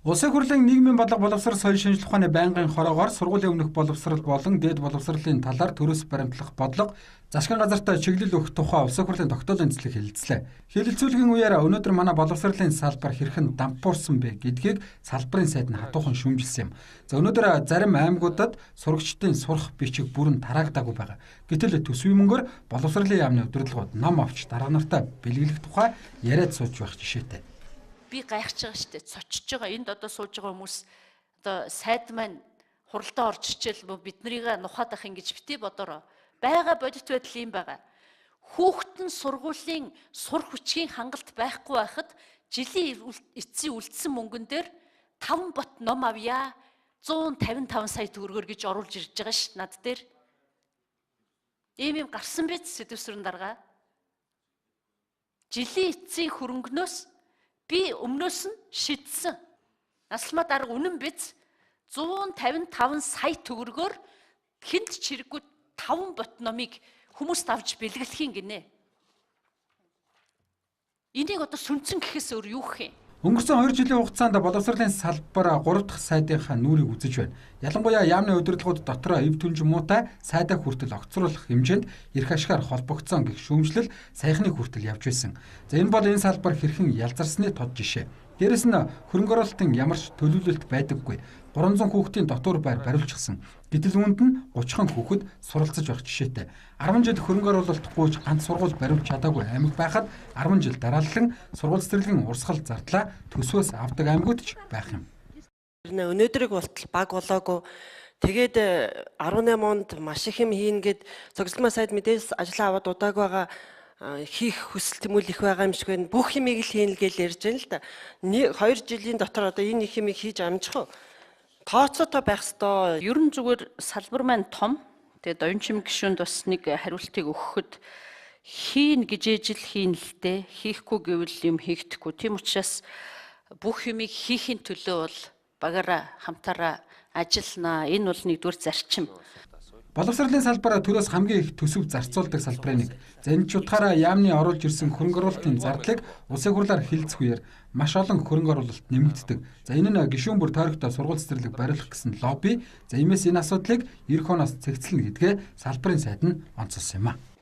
Улсын хурлын нийгмийн бодлого боловсрол соёл шинжилгээ ухааны байнгын хороогоор сургуулийн өмнөх боловсрол болон дээд боловсролын талаар төрөөс баримтлах бодлого засгийн газарт чиглэл өгөх тухай улсын хурлын тогтоолын цэцлэг хэлэлцлээ. Хэлэлцүүлгийн үеэр өнөөдөр манай боловсролын салбар хэрхэн дампуурсан бэ гэдгийг салбарын сайд нь хатуухан шүүмжилсэн юм. За өнөөдөр зарим аймагуудад сурагчдын сурах бичиг бүрэн тараагдаагүй байгаа. Гэтэл төсвийн мөнгөөр боловсролын яамны удирдлагууд ном авч дарга нартаа бэлгэлэх тухай яриад сууж байх жишээтэй. Би гайхаж байгаа шүү дээ. Цочж байгаа энд одоо сууж байгаа хүмүүс одоо сайд маань хуралдаа орж ичээл бид нарыг нухаад ах ингэж битээ бодороо. Бага бодит байдал юм байгаа. Хүүхдэн сургуулийн сур хүчгийн хангалт байхгүй байхад жилийн эцсийн үлдсэн мөнгөн дээр 5 бот ном авъя 155 сая төгрөгөөр гэж оруулж ирж байгаа ш над дээр. Ийм гарсан биз сэдвсрэн дарга. Жилийн эцсийн хөрөнгнөөс би өмнөөс нь шидсэн. Наслмаа дарга үнэн биз 155 сая төгрөгөөр хинт чирэггүй 5 бот номыг хүмүүст авч бэлгэлэхийн гинэ. Энийг одоо сүнцэн гэхээс өөр юу гэх юм? Өнгөрсөн 2 жилийн хугацаанд боловсролын салбар 3 дахь сайдынхаа нүрийг үзэж байна. Ялангуяа яамны удирдлагууд дотроо эв түнж муутай сайдаа хүртэл огцруулах хэмжээнд эрх ашгаар холбогдсон гэх шүүмжлэл саяхны хүртэл явж байсан. За энэ бол энэ салбар хэрхэн ялзарсны тод жишээ. Дээрэс нь хөрөнгө оруулалтын ямар ч төлөвлөлт байдаггүй. 300 хүүхдийн дотор байр бариулчихсан. Гэтэл үүнд нь 30 хүүхэд суралцж байх жишээтэй. 10 жил хөрөнгө оруулалт гүйж ганц сургууль бариулж чадаагүй аймаг байхад 10 жил дараалан сургууль цэцэрлэгийн урсгал зардлаа төсвөөс авдаг аймагуд ч байх юм. Өнөөдрийг болтол баг болоогүй. Тэгээд 18 онд маш их юм хийн гэд цогцлмаа сайд мэдээс ажлаа аваад удааг байгаа хийх хүсэл тэмүүлэл их байгаа юм шиг байна. Бүх юмыг л хийн л гэж ярьж байна л да. 2 жилийн дотор одоо энэ их юмыг хийж амжих уу? Тооцоотой байх ёстой. Ерөн зүгээр салбар маань том. Тэгээд оюун гишүүнд бас нэг хариултыг өгөхөд хийн гэж ижил хийн л дээ. Хийхгүй гэвэл юм хийгдэхгүй. Тийм учраас бүх юмыг хийхин төлөө бол багаараа хамтаараа ажилланаа. Энэ бол нэгдүгээр зарчим. Боловсролын салбараа төрөөс хамгийн их төсөв зарцуулдаг салбарын нэг. За энэ ч утгаараа яамны оруулж ирсэн хөрөнгө оруулалтын зардлыг улсын хурлаар хэлэлцэх үеэр маш олон хөрөнгө оруулалт нэмэгддэг. За энэ нь гишүүн бүр тойрогтой сургууль цэцэрлэг бариулах гэсэн лобби. За иймээс энэ асуудлыг эх оноос цэгцлэнэ гэдгээ салбарын сайд нь онцолсон юм а.